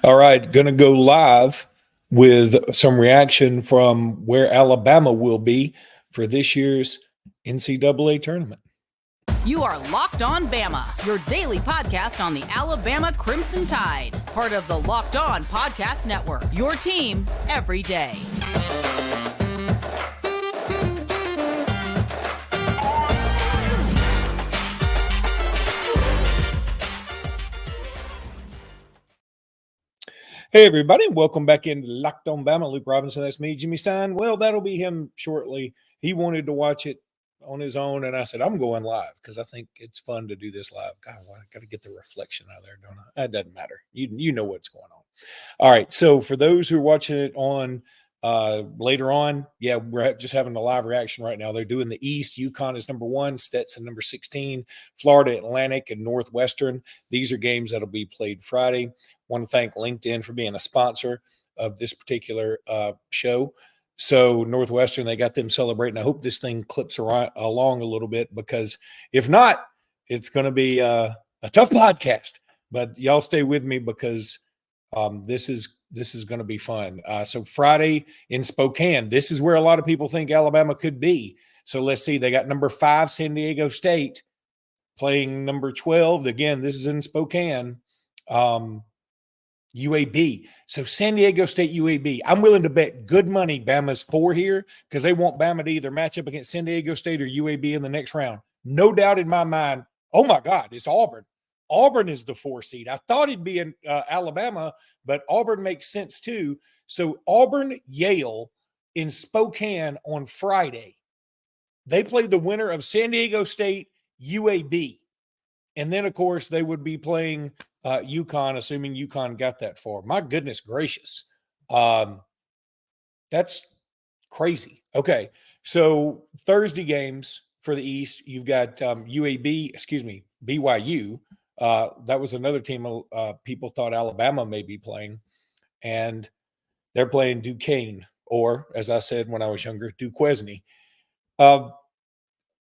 All right, going to go live with some reaction from where Alabama will be for this year's NCAA tournament. You are Locked On Bama, your daily podcast on the Alabama Crimson Tide, part of the Locked On Podcast Network, your team every day. Hey, everybody. Welcome back into Locked On Bama. Luke Robinson, that's me. Jimmy Stein, well, that'll be him shortly. He wanted to watch it on his own, and I said, I'm going live because I think it's fun to do this live. God, I got to get the reflection out of there, don't I? That doesn't matter. You know what's going on. All right, so for those who are watching it on later on, yeah, we're just having a live reaction right now. They're doing the East. UConn is number 1, Stetson number 16, Florida Atlantic, and Northwestern. These are games that'll be played Friday. Want to thank LinkedIn for being a sponsor of this particular show. So Northwestern, they got them celebrating. I hope this thing clips along a little bit, because if not, it's going to be a tough podcast. But y'all stay with me, because this is going to be fun. So Friday in Spokane, this is where a lot of people think Alabama could be. So let's see. They got number 5 San Diego State playing number 12. Again, this is in Spokane. UAB. So San Diego State, UAB. I'm willing to bet good money Bama's 4 here, because they want Bama to either match up against San Diego State or UAB in the next round. No doubt in my mind. Oh my God, it's Auburn. Auburn is the 4 seed. I thought it'd be in Alabama, but Auburn makes sense too. So Auburn, Yale in Spokane on Friday. They play the winner of San Diego State, UAB. And then, of course, they would be playing UConn, assuming UConn got that far. My goodness gracious. That's crazy. Okay, so Thursday games for the East, you've got BYU. That was another team people thought Alabama may be playing. And they're playing Duquesne, or, as I said when I was younger, Duquesne.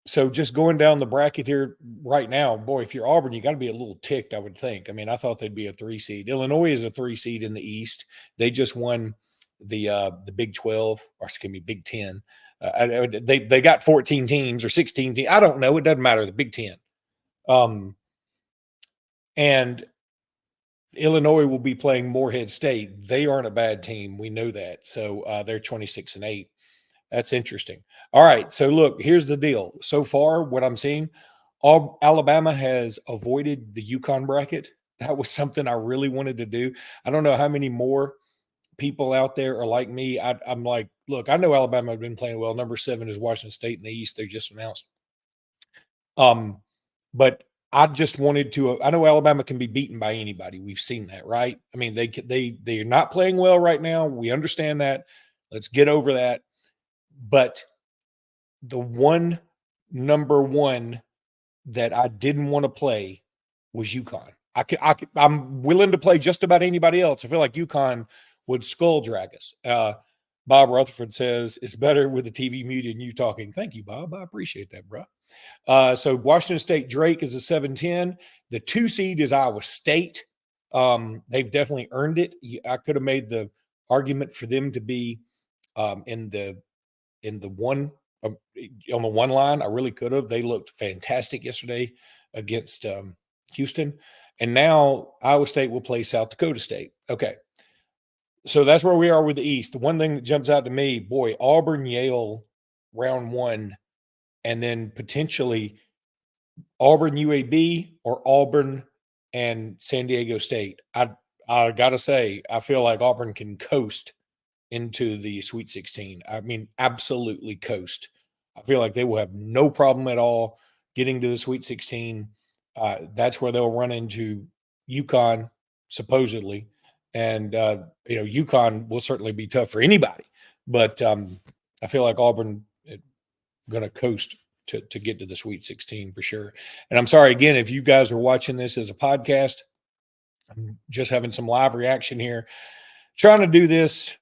So just going down the bracket here right now, boy, if you're Auburn, you got to be a little ticked, I would think. I mean, I thought they'd be a 3 seed. Illinois is a 3 seed in the East. They just won the Big 12, or excuse me, Big 10. They got 14 teams or 16 teams. I don't know. It doesn't matter. The Big 10. And Illinois will be playing Morehead State. They aren't a bad team. We know that. So they're 26-8. That's interesting. All right, so look, here's the deal. So far, what I'm seeing, Alabama has avoided the UConn bracket. That was something I really wanted to do. I don't know how many more people out there are like me. I'm like, look, I know Alabama have been playing well. Number 7 is Washington State in the East. They just announced. But I just wanted to. I know Alabama can be beaten by anybody. We've seen that, right? I mean, they're not playing well right now. We understand that. Let's get over that. But the number one that I didn't want to play was UConn. I'm willing to play just about anybody else. I feel like UConn would skull drag us. Bob Rutherford says it's better with the TV muted and you talking. Thank you, Bob. I appreciate that, bro. So Washington State Drake is a 7-10. The 2 seed is Iowa State. They've definitely earned it. I could have made the argument for them to be in the one on the one line. I really could have. They looked fantastic yesterday against Houston. And now Iowa State will play South Dakota State. Okay. So that's where we are with the East. The one thing that jumps out to me, boy, Auburn, Yale, round 1, and then potentially Auburn, UAB, or Auburn and San Diego State. I got to say, I feel like Auburn can coast into the Sweet 16. I mean, absolutely coast. I feel like they will have no problem at all getting to the Sweet 16. That's where they'll run into UConn, supposedly. And, UConn will certainly be tough for anybody. But I feel like Auburn is going to coast to get to the Sweet 16 for sure. And I'm sorry, again, if you guys are watching this as a podcast, I'm just having some live reaction here. Trying to do this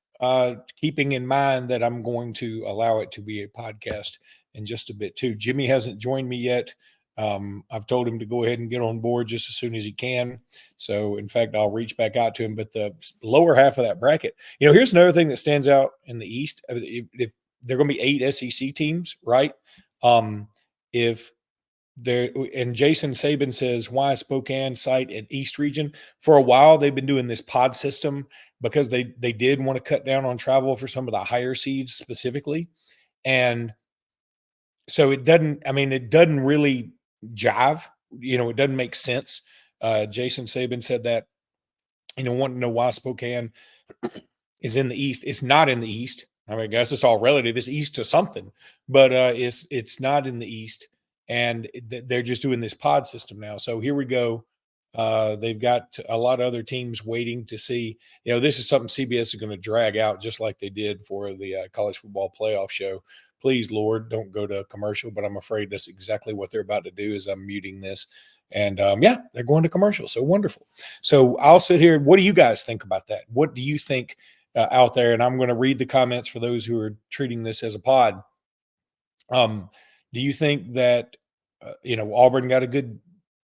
keeping in mind that I'm going to allow it to be a podcast in just a bit too. Jimmy hasn't joined me yet. I've told him to go ahead and get on board just as soon as he can. So, in fact, I'll reach back out to him. But the lower half of that bracket, here's another thing that stands out in the East. If there are going to be 8 SEC teams, right? If there, and Jason Saban says, why Spokane site and East region? For a while, they've been doing this pod system because they did want to cut down on travel for some of the higher seeds specifically. And so it doesn't really jive. It doesn't make sense. Jason Saban said that, wanting to know why Spokane is in the East. It's not in the East. I mean, I guess it's all relative. It's East to something, but it's not in the East. And they're just doing this pod system now. So here we go. They've got a lot of other teams waiting to see. This is something CBS is going to drag out just like they did for the college football playoff show. Please, Lord, don't go to a commercial, but I'm afraid that's exactly what they're about to do as I'm muting this. And they're going to commercial. So wonderful. So I'll sit here. What do you guys think about that? What do you think out there? And I'm going to read the comments for those who are treating this as a pod. Do you think that, Auburn got a good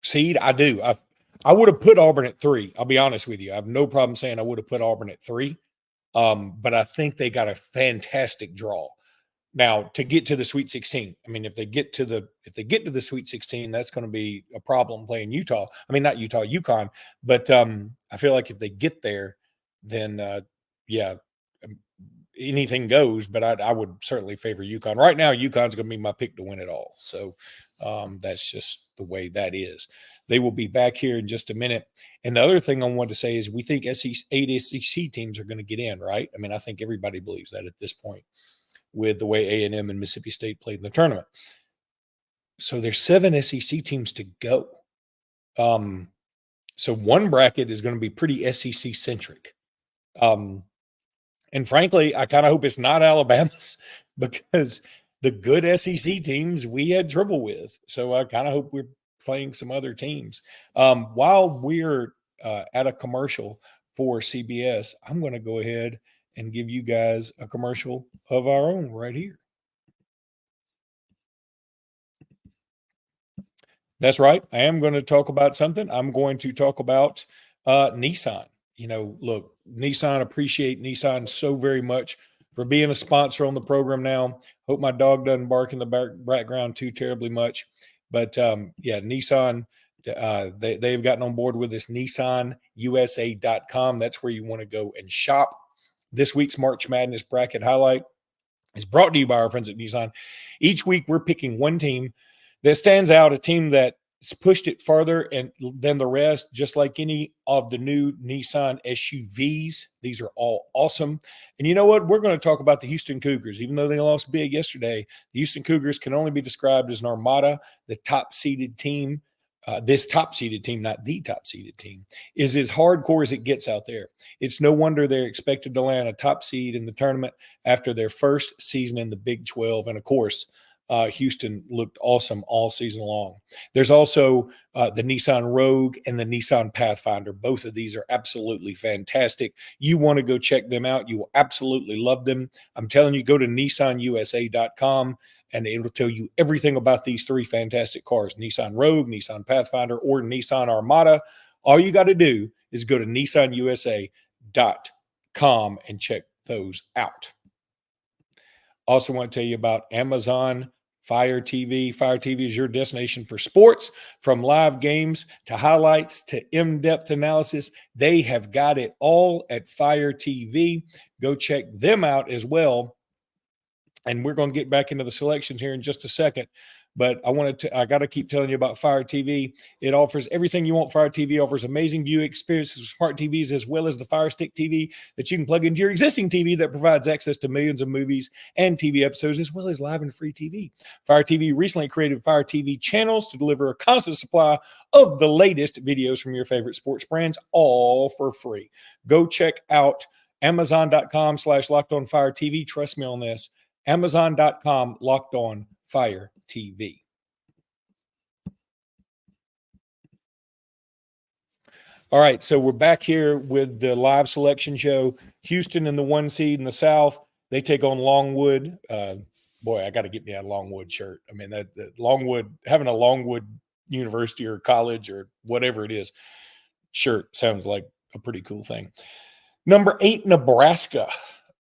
seed? I do. I would have put Auburn at 3. I'll be honest with you. I have no problem saying I would have put Auburn at 3. But I think they got a fantastic draw. Now, to get to the Sweet 16, I mean, if they get to the Sweet 16, that's going to be a problem playing Utah. I mean, not Utah, UConn. But I feel like if they get there, then anything goes. But I would certainly favor UConn. Right now, UConn's going to be my pick to win it all. So that's just the way that is. They will be back here in just a minute. And the other thing I wanted to say is we think 8 SEC teams are going to get in, right? I mean, I think everybody believes that at this point, with the way A&M and Mississippi State played in the tournament. So there's 7 SEC teams to go. So one bracket is going to be pretty SEC-centric. And frankly, I kind of hope it's not Alabama's because the good SEC teams we had trouble with. So I kind of hope we're playing some other teams. While we're at a commercial for CBS, I'm going to go ahead and give you guys a commercial of our own right here. That's right. I am going to talk about something. I'm going to talk about Nissan. Look, Nissan, appreciate Nissan so very much for being a sponsor on the program now. Hope my dog doesn't bark in the background too terribly much. But, Nissan, they've gotten on board with this NissanUSA.com. That's where you want to go and shop. This week's March Madness bracket highlight is brought to you by our friends at Nissan. Each week, we're picking one team that stands out, a team that's pushed it farther than the rest, just like any of the new Nissan SUVs. These are all awesome. And you know what? We're going to talk about the Houston Cougars. Even though they lost big yesterday, the Houston Cougars can only be described as an Armada, the top-seeded team. This top-seeded team, not the top-seeded team, is as hardcore as it gets out there. It's no wonder they're expected to land a top seed in the tournament after their first season in the Big 12. And, of course, Houston looked awesome all season long. There's also the Nissan Rogue and the Nissan Pathfinder. Both of these are absolutely fantastic. You want to go check them out. You will absolutely love them. I'm telling you, go to NissanUSA.com. And it'll tell you everything about these 3 fantastic cars, Nissan Rogue, Nissan Pathfinder, or Nissan Armada. All you got to do is go to NissanUSA.com and check those out. Also want to tell you about Amazon Fire TV. Fire TV is your destination for sports, from live games to highlights to in-depth analysis. They have got it all at Fire TV. Go check them out as well. And we're going to get back into the selections here in just a second. But I got to keep telling you about Fire TV. It offers everything you want. Fire TV offers amazing viewing experiences with smart TVs, as well as the Fire Stick TV that you can plug into your existing TV that provides access to millions of movies and TV episodes, as well as live and free TV. Fire TV recently created Fire TV channels to deliver a constant supply of the latest videos from your favorite sports brands, all for free. Go check out Amazon.com/LockedOnFireTV. Trust me on this. Amazon.com LockedOnFire TV. All right, so we're back here with the live selection show. Houston in the 1 seed in the South. They take on Longwood. boy, I got to get me a Longwood shirt. I mean, that Longwood, having a Longwood University or college or whatever it is shirt sounds like a pretty cool thing. Number 8, Nebraska.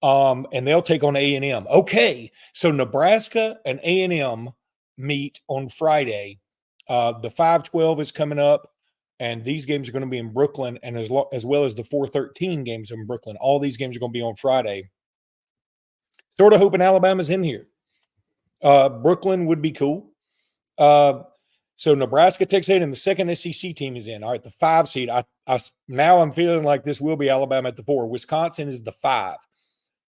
And they'll take on A&M. Okay, so Nebraska and A&M meet on Friday. The 5-12 is coming up, and these games are going to be in Brooklyn, and as well as the 4-13 games in Brooklyn. All these games are going to be on Friday. Sort of hoping Alabama's in here. Brooklyn would be cool. So Nebraska takes in, and the second SEC team is in. All right, the 5 seed. Now I'm feeling like this will be Alabama at the 4. Wisconsin is the 5.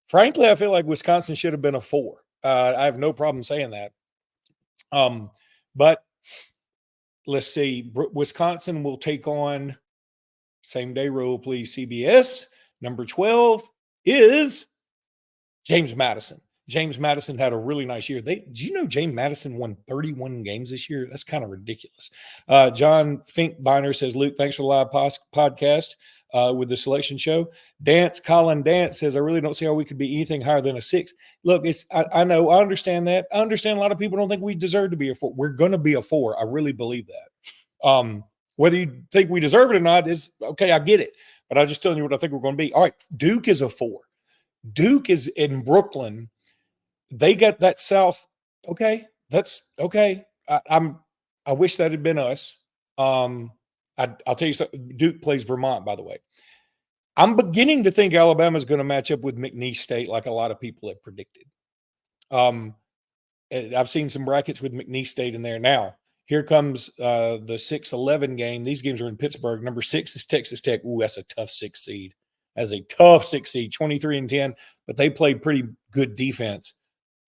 Frankly, I feel like Wisconsin should have been a 4. I have no problem saying that. But let's see. Wisconsin will take on, same day rule, please, CBS. Number 12 is James Madison. James Madison had a really nice year. Did you know James Madison won 31 games this year? That's kind of ridiculous. John Finkbeiner says, Luke, thanks for the live podcast with the selection show. Colin Dance says, I really don't see how we could be anything higher than a 6. Look, I know, I understand that. I understand a lot of people don't think we deserve to be a 4. We're going to be a 4. I really believe that. Whether you think we deserve it or not is okay. I get it. But I'm just telling you what I think we're going to be. All right, Duke is a 4. Duke is in Brooklyn. They got that South. Okay, that's okay. I wish that had been us. I'll tell you something. Duke plays Vermont, by the way. I'm beginning to think Alabama is going to match up with McNeese State, like a lot of people have predicted. I've seen some brackets with McNeese State in there. Now, here comes the 6-11 game. These games are in Pittsburgh. Number 6 is Texas Tech. Ooh, that's a tough 6 seed. That's a tough 6 seed, 23-10, but they played pretty good defense.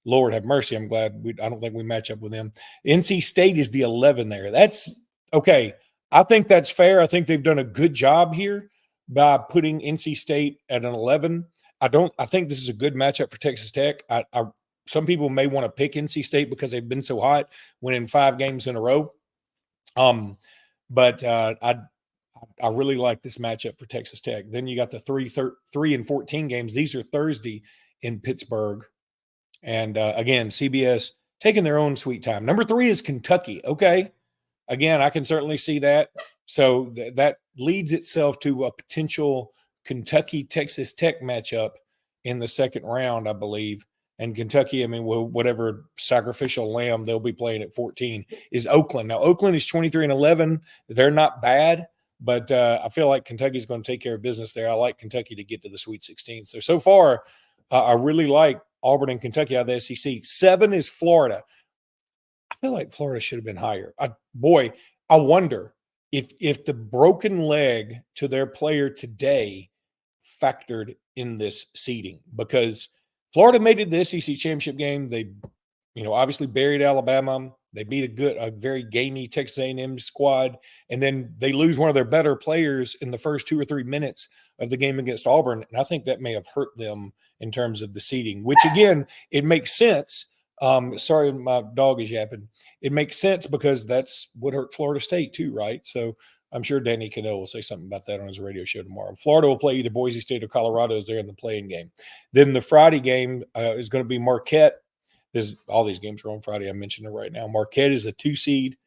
Lord have mercy. I'm glad I don't think we match up with them. NC State is the 11 there. That's okay. I think that's fair. I think they've done a good job here by putting NC State at an 11. I think this is a good matchup for Texas Tech. Some people may want to pick NC State because they've been so hot, winning 5 games in a row. But I really like this matchup for Texas Tech. Then you got the 3-14 games. These are Thursday in Pittsburgh. And again, CBS taking their own sweet time. Number 3 is Kentucky. Okay. Again, I can certainly see that. So that leads itself to a potential Kentucky-Texas Tech matchup in the second round, I believe. And Kentucky, I mean, whatever sacrificial lamb they'll be playing at 14 is Oakland. Now, Oakland is 23-11. They're not bad, but I feel like Kentucky's going to take care of business there. I like Kentucky to get to the Sweet 16. So far, I really like Auburn and Kentucky out of the SEC. 7 is Florida. I feel like Florida should have been higher. I wonder if the broken leg to their player today factored in this seeding, because Florida made it to the SEC championship game. They, obviously buried Alabama. They beat a very gamey Texas A&M squad, and then they lose one of their better players in the first 2 or 3 minutes of the game against Auburn, and I think that may have hurt them in terms of the seeding, which, again, it makes sense. Sorry, my dog is yapping. It makes sense because that's what hurt Florida State too, right? So I'm sure Danny Cannell will say something about that on his radio show tomorrow. Florida will play either Boise State or Colorado as they're in the playing game. Then the Friday game is going to be Marquette. All these games are on Friday. I mentioned it right now. Marquette is a 2 seed.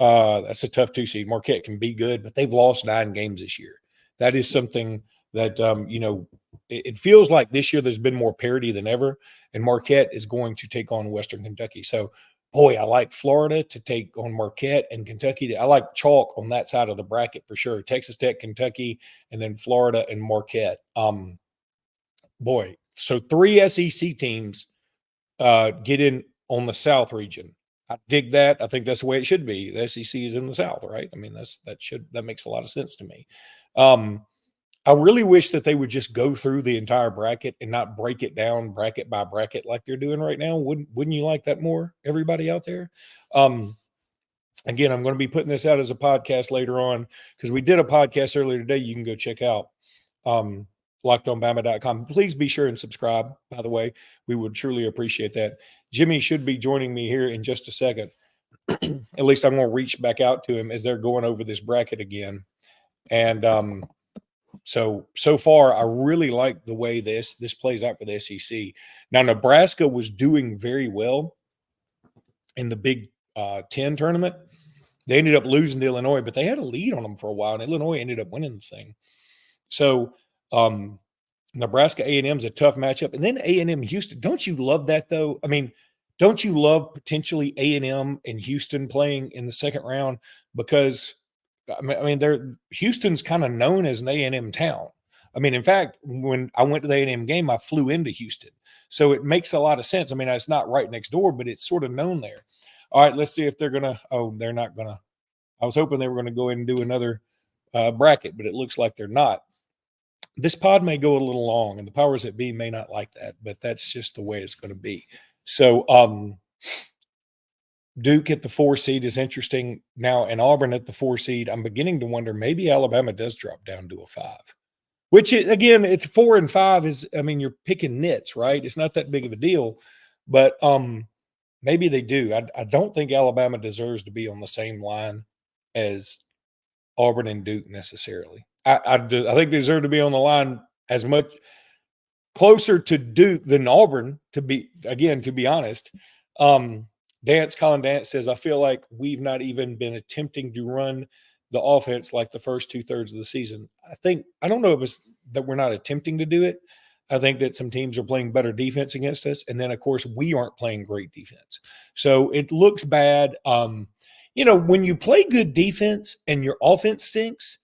That's a tough 2 seed. Marquette can be good, but they've lost 9 games this year. That is something that, it feels like this year there's been more parity than ever, and Marquette is going to take on Western Kentucky. So, boy, I like Florida to take on Marquette, and Kentucky. I like chalk on that side of the bracket for sure. Texas Tech, Kentucky, and then Florida and Marquette. So 3 SEC teams get in on the South region. I dig that. I think that's the way it should be. The SEC is in the South, right? I mean, that makes a lot of sense to me. I really wish that they would just go through the entire bracket and not break it down bracket by bracket like they're doing right now. Wouldn't you like that more, everybody out there? Again, I'm going to be putting this out as a podcast later on because we did a podcast earlier today. You can go check out LockedOnBama.com. Please be sure and subscribe, by the way. We would truly appreciate that. Jimmy should be joining me here in just a second. At least I'm going to reach back out to him as they're going over this bracket again. And So far, I really like the way this plays out for the SEC. Now, Nebraska was doing very well in the Big 10 tournament. They ended up losing to Illinois, but they had a lead on them for a while, and Illinois ended up winning the thing. So Nebraska A&M is a tough matchup. And then A&M Houston. Don't you love that, though? I mean, don't you love potentially A&M and Houston playing in the second round? Because, Houston's kind of known as an A&M town. I mean, in fact, when I went to the A&M game, I flew into Houston. So it makes a lot of sense. I mean, it's not right next door, but it's sort of known there. All right, let's see if they're going to – oh, they're not going to – I was hoping they were going to go ahead and do another bracket, but it looks like they're not. This pod may go a little long, and the powers that be may not like that, but that's just the way it's going to be. So Duke at the 4 seed is interesting now, and Auburn at the 4 seed. I'm beginning to wonder maybe Alabama does drop down to a 5, which again, it's 4 and 5 is, I mean, you're picking nits, right? It's not that big of a deal, but maybe they do. I don't think Alabama deserves to be on the same line as Auburn and Duke necessarily. I think they deserve to be on the line as much closer to Duke than Auburn, to be honest. Colin Dance says, I feel like we've not even been attempting to run the offense like the first 2/3 of the season. I don't know if it's that we're not attempting to do it. I think that some teams are playing better defense against us. And then, of course, we aren't playing great defense. So it looks bad. When you play good defense and your offense stinks,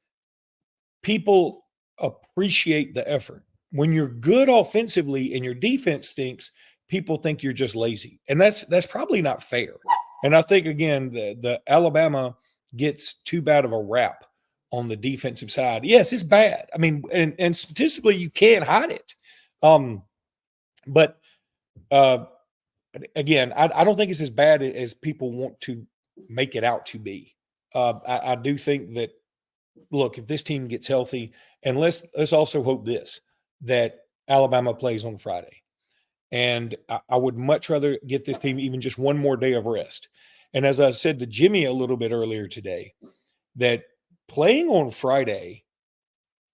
people appreciate the effort. When you're good offensively and your defense stinks, people think you're just lazy. And that's probably not fair. And I think, again, the Alabama gets too bad of a rap on the defensive side. Yes, it's bad. I mean, and statistically, you can't hide it. But again, I don't think it's as bad as people want to make it out to be. I do think that, look, if this team gets healthy, and let's also hope that Alabama plays on Friday. And I would much rather get this team even just one more day of rest. And as I said to Jimmy a little bit earlier today, that playing on Friday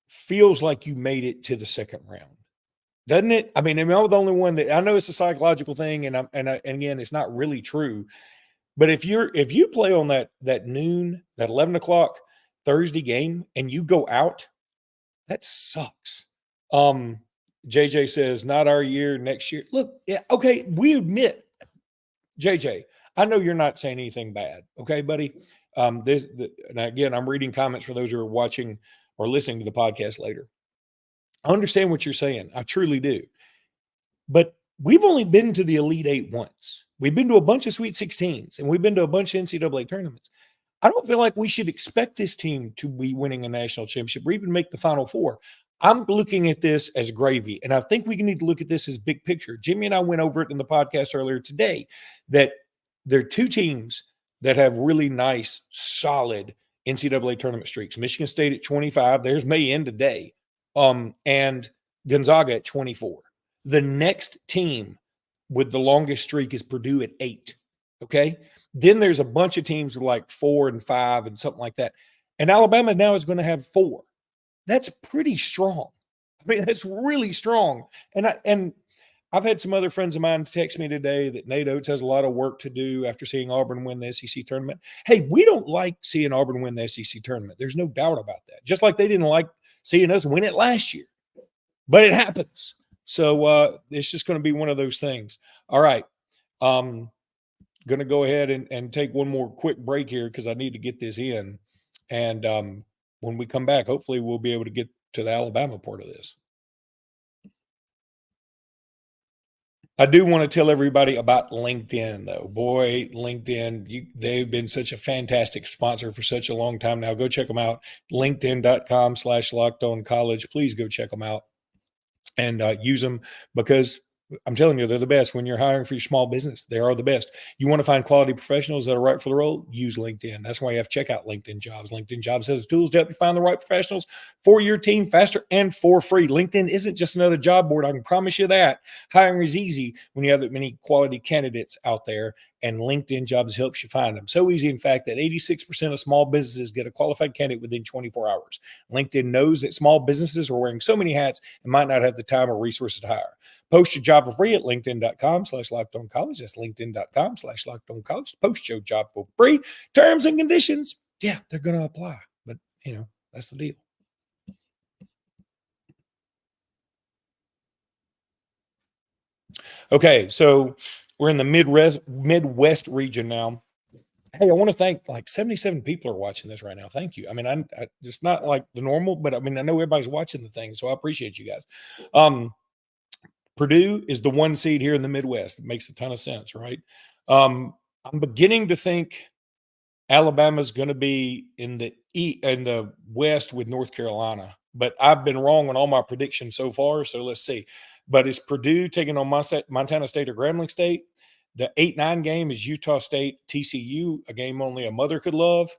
feels like you made it to the second round, doesn't it? I mean, I'm the only one that I know it's a psychological thing, and again, it's not really true. But if you play on that noon, that 11 o'clock Thursday game, and you go out, that sucks. JJ says, not our year, next year. Look, yeah, okay, we admit, JJ, I know you're not saying anything bad, okay, buddy? And again, I'm reading comments for those who are watching or listening to the podcast later. I understand what you're saying. I truly do. But we've only been to the Elite Eight once. We've been to a bunch of Sweet 16s, and we've been to a bunch of NCAA tournaments. I don't feel like we should expect this team to be winning a national championship or even make the Final Four. I'm looking at this as gravy, and I think we need to look at this as big picture. Jimmy and I went over it in the podcast earlier today, that there are two teams that have really nice, solid NCAA tournament streaks. Michigan State at 25. There's Mayen today. And Gonzaga at 24. The next team with the longest streak is Purdue at 8. Okay. Then there's a bunch of teams with like 4 and 5 and something like that. And Alabama now is going to have 4. That's pretty strong. I mean, that's really strong. And I've had some other friends of mine text me today that Nate Oates has a lot of work to do after seeing Auburn win the SEC tournament. Hey, we don't like seeing Auburn win the SEC tournament. There's no doubt about that. Just like they didn't like seeing us win it last year. But it happens. So it's just going to be one of those things. All right. Going to go ahead and take one more quick break here because I need to get this in. And when we come back, hopefully we'll be able to get to the Alabama part of this. I do want to tell everybody about LinkedIn, though. Boy, LinkedIn, they've been such a fantastic sponsor for such a long time now. Go check them out. LinkedIn.com/LockedOnCollege. Please go check them out and use them because I'm telling you, they're the best. When you're hiring for your small business, they are the best. You want to find quality professionals that are right for the role? Use LinkedIn. That's why you have to check out LinkedIn Jobs. LinkedIn Jobs has tools to help you find the right professionals for your team faster and for free. LinkedIn isn't just another job board. I can promise you that. Hiring is easy when you have that many quality candidates out there, and LinkedIn Jobs helps you find them. So easy, in fact, that 86% of small businesses get a qualified candidate within 24 hours. LinkedIn knows that small businesses are wearing so many hats and might not have the time or resources to hire. Post your job for free at linkedin.com/lockedoncollege. That's linkedin.com/lockedoncollege. Post your job for free. Terms and conditions, yeah, they're going to apply. But, that's the deal. Okay, so we're in the Midwest region now. Hey, I want to thank, like, 77 people are watching this right now. Thank you. I mean, I just not like the normal, but I mean, I know everybody's watching the thing, so I appreciate you guys. Purdue is the 1 seed here in the Midwest. It makes a ton of sense, right? I'm beginning to think Alabama's going to be in the West with North Carolina, but I've been wrong on all my predictions so far. So let's see. But it's Purdue taking on Montana State or Grambling State. The 8-9 game is Utah State TCU, a game only a mother could love.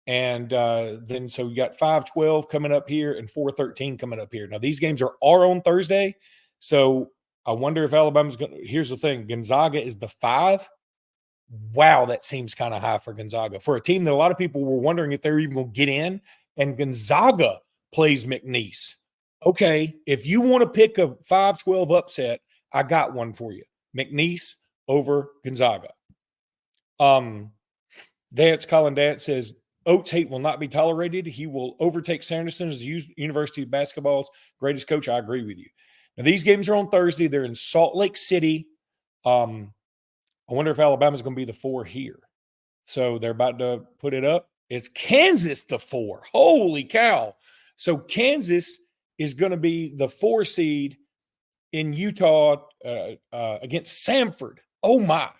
And then so you got 5-12 coming up here and 4-13 coming up here. Now these games are on Thursday. So I wonder if Alabama's going to – here's the thing. Gonzaga is the 5. Wow, that seems kind of high for Gonzaga. For a team that a lot of people were wondering if they were even going to get in, and Gonzaga plays McNeese. Okay, if you want to pick a 5-12 upset, I got one for you. McNeese over Gonzaga. Colin Dance says, Oates hate will not be tolerated. He will overtake Sanderson as the University of Basketball's greatest coach. I agree with you. Now, these games are on Thursday. They're in Salt Lake City. I wonder if Alabama's going to be the 4 here. So they're about to put it up. It's Kansas the 4. Holy cow. So Kansas is going to be the 4 seed in Utah against Samford. Oh, my.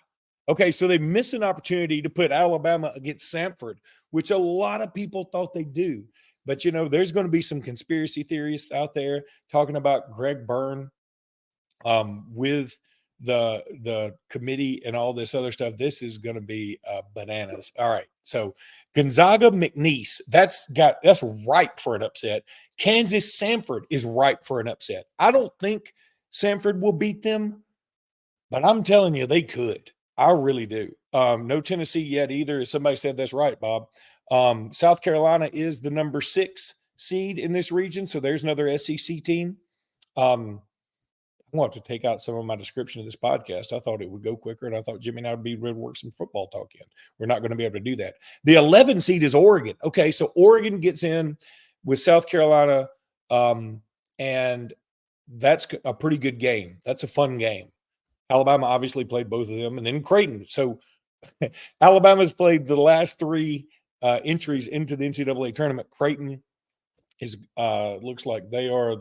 Okay, so they missed an opportunity to put Alabama against Samford, which a lot of people thought they'd do. But, there's going to be some conspiracy theorists out there talking about Greg Byrne with the committee and all this other stuff. This is going to be bananas. All right. So Gonzaga McNeese, that's ripe for an upset. Kansas Samford is ripe for an upset. I don't think Samford will beat them, but I'm telling you, they could. I really do. No Tennessee yet either. Somebody said that's right, Bob. South Carolina is the number 6 seed in this region. So there's another SEC team. I'm going to have to take out some of my description of this podcast. I thought it would go quicker, and I thought Jimmy and I would be able to work some football talk in. We're not going to be able to do that. The 11 seed is Oregon. Okay, so Oregon gets in with South Carolina, and that's a pretty good game. That's a fun game. Alabama obviously played both of them, and then Creighton. So Alabama's played the last 3 entries into the NCAA tournament. Creighton is looks like they are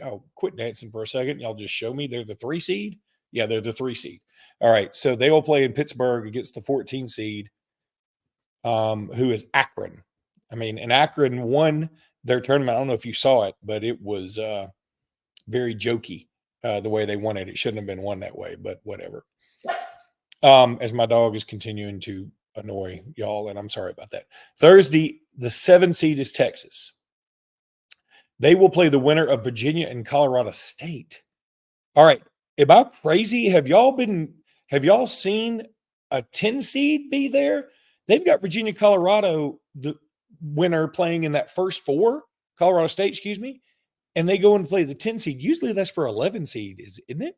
I'll quit dancing for a second. Y'all just show me they're the 3 seed. Yeah, they're the 3 seed. All right. So they will play in Pittsburgh against the 14 seed, who is Akron. I mean, and Akron won their tournament. I don't know if you saw it, but it was very jokey the way they won it. It shouldn't have been won that way, but whatever. As my dog is continuing to annoy y'all, and I'm sorry about that. Thursday, the 7 seed is Texas. They will play the winner of Virginia and Colorado State. All right. Am I crazy? Have y'all seen a 10 seed be there? They've got Virginia, Colorado, the winner playing in that first 4, Colorado State, excuse me, and they go and play the 10 seed. Usually that's for 11 seed, isn't it?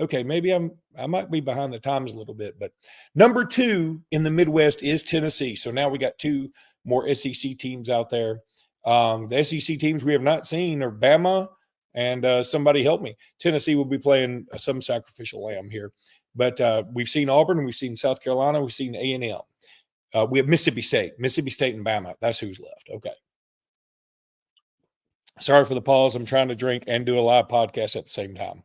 Okay, maybe I might be behind the times a little bit, but number 2 in the Midwest is Tennessee. So now we got 2 more SEC teams out there. The SEC teams we have not seen are Bama and somebody help me. Tennessee will be playing some sacrificial lamb here, but we've seen Auburn, we've seen South Carolina, we've seen A&M. We have Mississippi State and Bama. That's who's left. Okay. Sorry for the pause. I'm trying to drink and do a live podcast at the same time.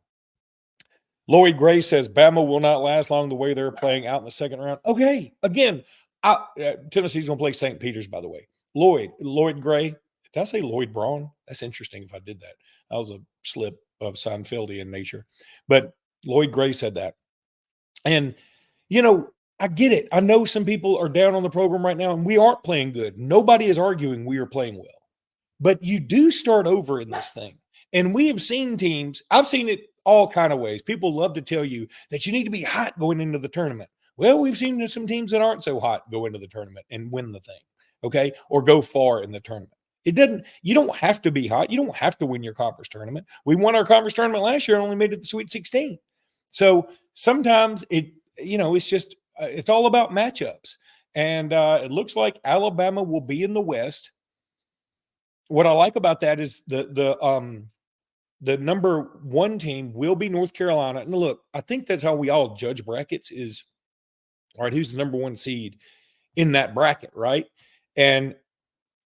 Lloyd Gray says Bama will not last long the way they're playing out in the second round. Okay. Again, Tennessee's going to play St. Peter's, by the way. Lloyd Gray. Did I say Lloyd Braun? That's interesting if I did that. That was a slip of Seinfeldian nature. But Lloyd Gray said that. And, you know, I get it. I know some people are down on the program right now, and we aren't playing good. Nobody is arguing we are playing well. But you do start over in this thing. And we have seen teams, I've seen it all kind of ways. People love to tell you that you need to be hot going into the tournament. Well, we've seen some teams that aren't so hot go into the tournament and win the thing, okay, or go far in the tournament. You don't have to be hot. You don't have to win your conference tournament. We won our conference tournament last year and only made it to the Sweet 16. So sometimes it's all about matchups. And it looks like Alabama will be in the West. What I like about that is the number one team will be North Carolina. And look, I think that's how we all judge brackets is, all right, who's the number one seed in that bracket, right? And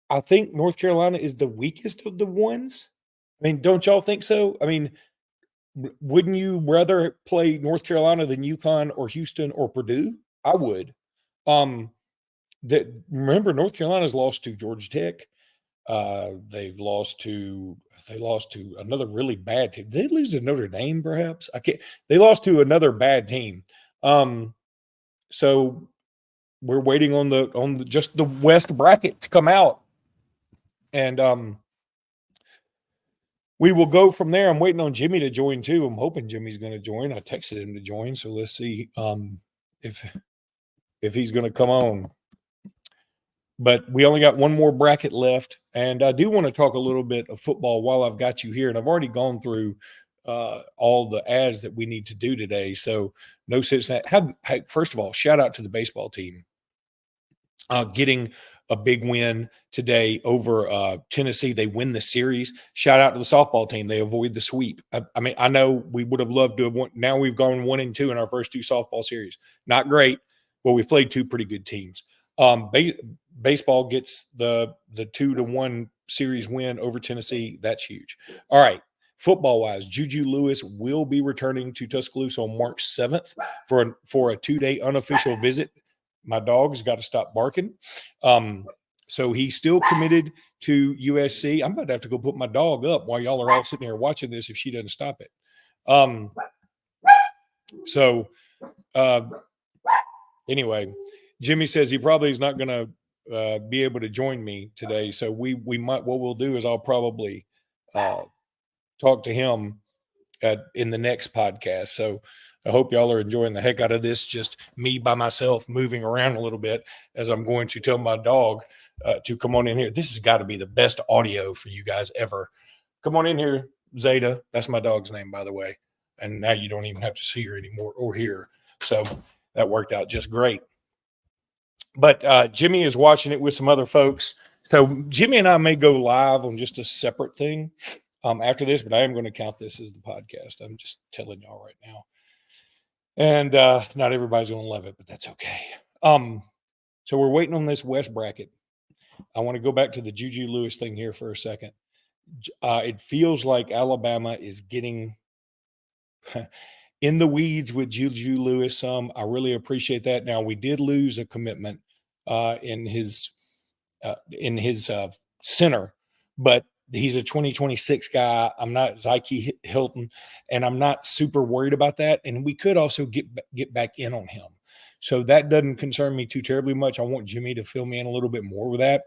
I think North Carolina is the weakest of the ones. I mean, don't y'all think so? I mean, wouldn't you rather play North Carolina than UConn or Houston or Purdue? I would. Remember, North Carolina's lost to Georgia Tech. They lost to another really bad team. Did they lose to Notre Dame, perhaps? They lost to another bad team. So we're waiting on just the West bracket to come out. And we will go from there. I'm waiting on Jimmy to join too. I'm hoping Jimmy's going to join. I texted him to join, so let's see if he's going to come on. But we only got one more bracket left, and I do want to talk a little bit of football while I've got you here. And I've already gone through all the ads that we need to do today, so no sense in that. Hey, first of all, shout out to the baseball team getting a big win today over Tennessee. They win the series. Shout out to the softball team. They avoid the sweep. I mean, I know we would have loved to have won. Now we've gone 1-2 in our first two softball series. Not great, but we played two pretty good teams. Baseball gets the 2-1 series win over Tennessee. That's huge. All right. Football-wise, Juju Lewis will be returning to Tuscaloosa on March 7th for a 2-day unofficial visit. My dog's got to stop barking. So he's still committed to USC. I'm about to have to go put my dog up while y'all are all sitting here watching this if she doesn't stop it. Anyway, Jimmy says he probably is not going to be able to join me today. So we might, what we'll do is I'll probably talk to him in the next podcast. So I hope y'all are enjoying the heck out of this. Just me by myself moving around a little bit as I'm going to tell my dog to come on in here. This has got to be the best audio for you guys ever. Come on in here, Zeta. That's my dog's name, by the way. And now you don't even have to see her anymore or hear. So that worked out just great. But Jimmy is watching it with some other folks. So Jimmy and I may go live on just a separate thing after this, but I am going to count this as the podcast. I'm just telling y'all right now. And not everybody's going to love it, but that's okay. So we're waiting on this West bracket. I want to go back to the Juju Lewis thing here for a second. It feels like Alabama is getting in the weeds with Juju Lewis. I really appreciate that. Now, we did lose a commitment in his center, but he's a 2026 guy. I'm not Zyke Hilton, and I'm not super worried about that. And we could also get back in on him. So that doesn't concern me too terribly much. I want Jimmy to fill me in a little bit more with that.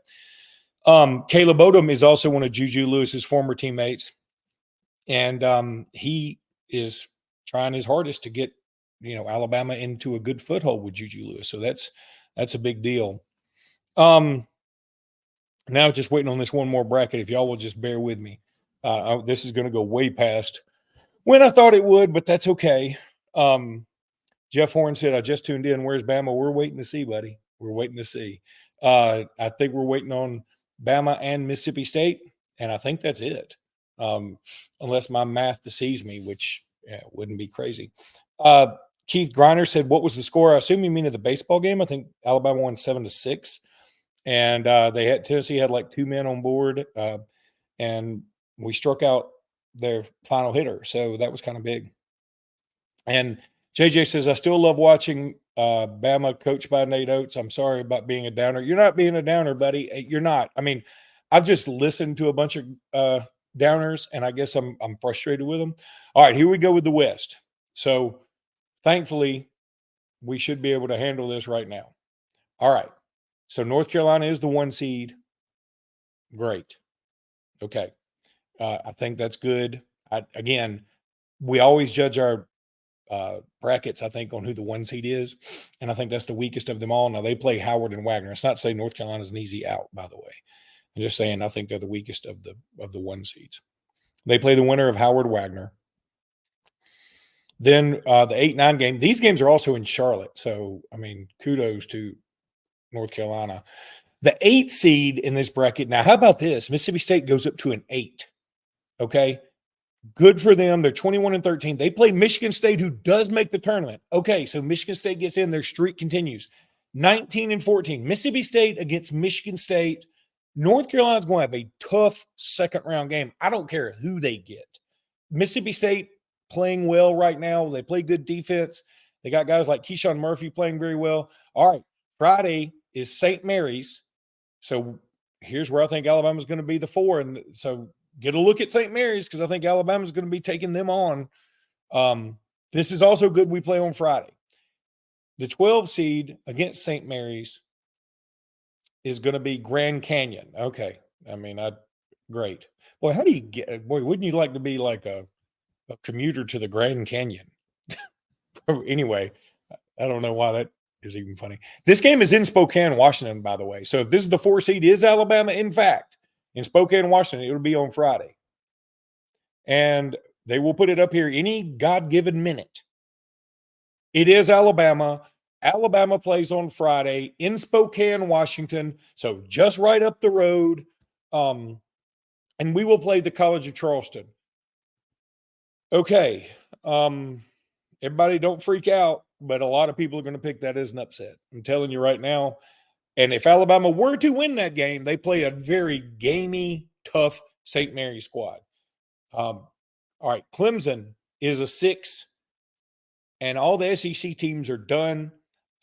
Caleb Odom is also one of Juju Lewis's former teammates. And he is trying his hardest to get, Alabama into a good foothold with Juju Lewis. So that's a big deal. Now just waiting on this one more bracket. If y'all will just bear with me. This is going to go way past when I thought it would, but that's okay. Jeff Horn said, I just tuned in. Where's Bama? We're waiting to see, buddy. We're waiting to see. I think we're waiting on Bama and Mississippi State, and I think that's it. Unless my math deceives me, which wouldn't be crazy. Keith Griner said, what was the score? I assume you mean of the baseball game. I think Alabama won 7-6. And Tennessee had like 2 men on board, and we struck out their final hitter. So that was kind of big. And JJ says, I still love watching Bama coached by Nate Oates. I'm sorry about being a downer. You're not being a downer, buddy. You're not. I mean, I've just listened to a bunch of downers, and I guess I'm frustrated with them. All right, here we go with the West. So thankfully, we should be able to handle this right now. All right. So North Carolina is the 1 seed. Great. Okay. I think that's good. Again, we always judge our brackets, I think, on who the 1 seed is. And I think that's the weakest of them all. Now, they play Howard and Wagner. It's not to say North Carolina's an easy out, by the way. I'm just saying I think they're the weakest of the 1 seeds. They play the winner of Howard Wagner. Then the 8-9 game. These games are also in Charlotte. So, I mean, kudos to North Carolina. The 8 seed in this bracket. Now, how about this? Mississippi State goes up to an 8. Okay. Good for them. They're 21-13. They play Michigan State, who does make the tournament. Okay. So Michigan State gets in. Their streak continues. 19-14. Mississippi State against Michigan State. North Carolina's going to have a tough second round game. I don't care who they get. Mississippi State playing well right now. They play good defense. They got guys like Keyshawn Murphy playing very well. All right. Friday is St. Mary's. So here's where I think Alabama's going to be the 4. And so get a look at St. Mary's, because I think Alabama's going to be taking them on. This is also good. We play on Friday. The 12 seed against St. Mary's is going to be Grand Canyon. Okay. I mean, great. Boy, how do you get, boy, wouldn't you like to be like a commuter to the Grand Canyon? Anyway, I don't know why that is even funny. This game is in Spokane, Washington, by the way. So if this is the 4 seed is Alabama, in fact, in Spokane, Washington, it'll be on Friday. And they will put it up here any God-given minute. It is Alabama. Alabama plays on Friday in Spokane, Washington. So just right up the road. And we will play the College of Charleston. Okay. Everybody don't freak out, but a lot of people are going to pick that as an upset. I'm telling you right now. And if Alabama were to win that game, they play a very gamey, tough St. Mary's squad. All right, Clemson is a 6, and all the SEC teams are done.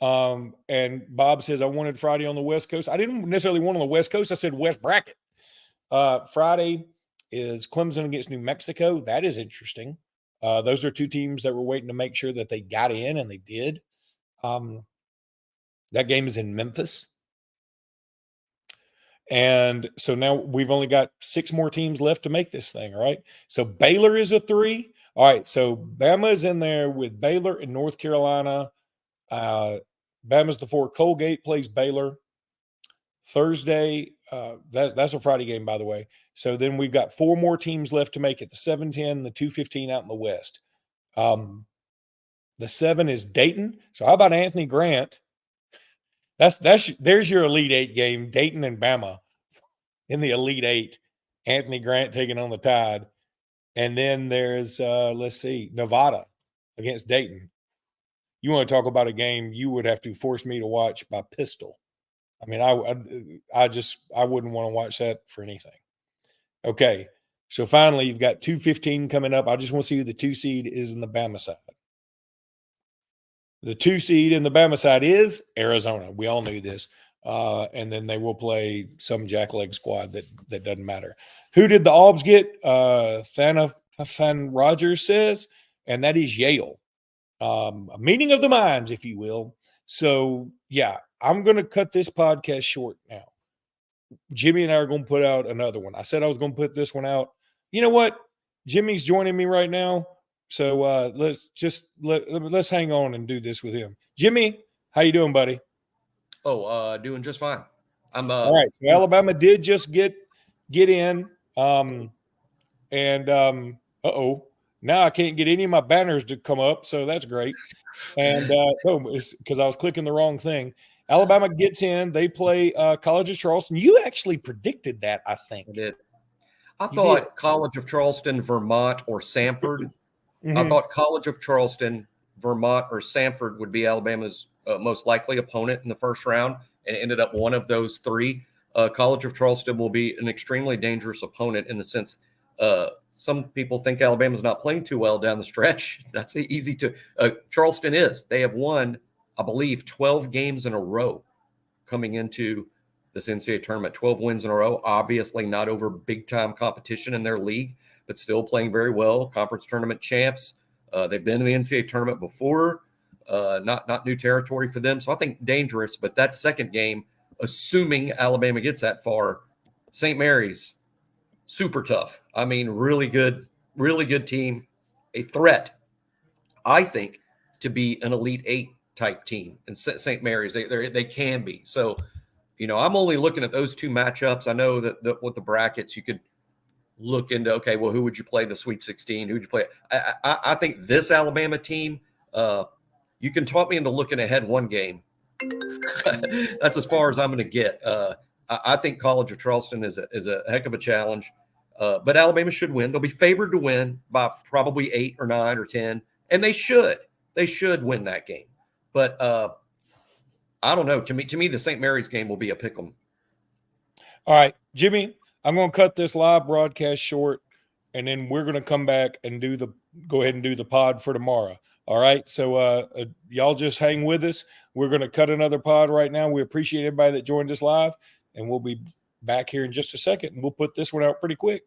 And Bob says, I wanted Friday on the West Coast. I didn't necessarily want on the West Coast. I said West bracket. Friday is Clemson against New Mexico. That is interesting. Those are 2 teams that were waiting to make sure that they got in, and they did. That game is in Memphis. And so now we've only got 6 more teams left to make this thing, right? So Baylor is a 3. All right, so Bama is in there with Baylor and North Carolina. Bama's the 4. Colgate plays Baylor. Thursday, that's a Friday game, by the way. So then we've got 4 more teams left to make it. The 7-10, the 2-15 out in the West. The 7 is Dayton. So how about Anthony Grant? There's your Elite 8 game, Dayton and Bama in the Elite 8. Anthony Grant taking on the Tide. And then there's, Nevada against Dayton. You want to talk about a game you would have to force me to watch by pistol. I mean, I wouldn't want to watch that for anything. Okay, so finally, you've got 2-15 coming up. I just want to see who the 2 seed is in the Bama side. The 2 seed in the Bama side is Arizona. We all knew this. And then they will play some jackleg squad that doesn't matter. Who did the Aubs get? Fan Rogers says, and that is Yale. A meeting of the minds, if you will. So, yeah, I'm going to cut this podcast short now. Jimmy and I are going to put out another one. I said I was going to put this one out. You know what? Jimmy's joining me right now. So let's hang on and do this with him. Jimmy, how you doing, buddy? Doing just fine. All right. So Alabama did just get in. Now I can't get any of my banners to come up, so that's great. And it's because I was clicking the wrong thing. Alabama gets in. They play College of Charleston. You actually predicted that, I think. I did. I thought College of Charleston, Vermont, or Samford. Mm-hmm. I thought College of Charleston, Vermont, or Samford would be Alabama's most likely opponent in the first round, and it ended up one of those 3. College of Charleston will be an extremely dangerous opponent in the sense some people think Alabama's not playing too well down the stretch. That's easy to Charleston is. They have won, I believe, 12 games in a row coming into this NCAA tournament. 12 wins in a row, obviously not over big-time competition in their league, but still playing very well. Conference tournament champs, They've been in the NCAA tournament before, not new territory for them. So I think dangerous. But that second game, assuming Alabama gets that far, St. Mary's, super tough. I mean, really good team, a threat, I think, to be an Elite Eight type team. And St. Mary's, they can be. So, I'm only looking at those two matchups. I know that with the brackets, you could look into, okay, well, who would you play the Sweet 16? Who would you play? I think this Alabama team, you can talk me into looking ahead one game. That's as far as I'm going to get. I think College of Charleston is a heck of a challenge, but Alabama should win. They'll be favored to win by probably 8 or 9 or 10, and they should win that game. But I don't know. To me, the St. Mary's game will be a pick 'em. All right, Jimmy, I'm going to cut this live broadcast short, and then we're going to come back and go ahead and do the pod for tomorrow. All right, so y'all just hang with us. We're going to cut another pod right now. We appreciate everybody that joined us live, and we'll be back here in just a second, and we'll put this one out pretty quick.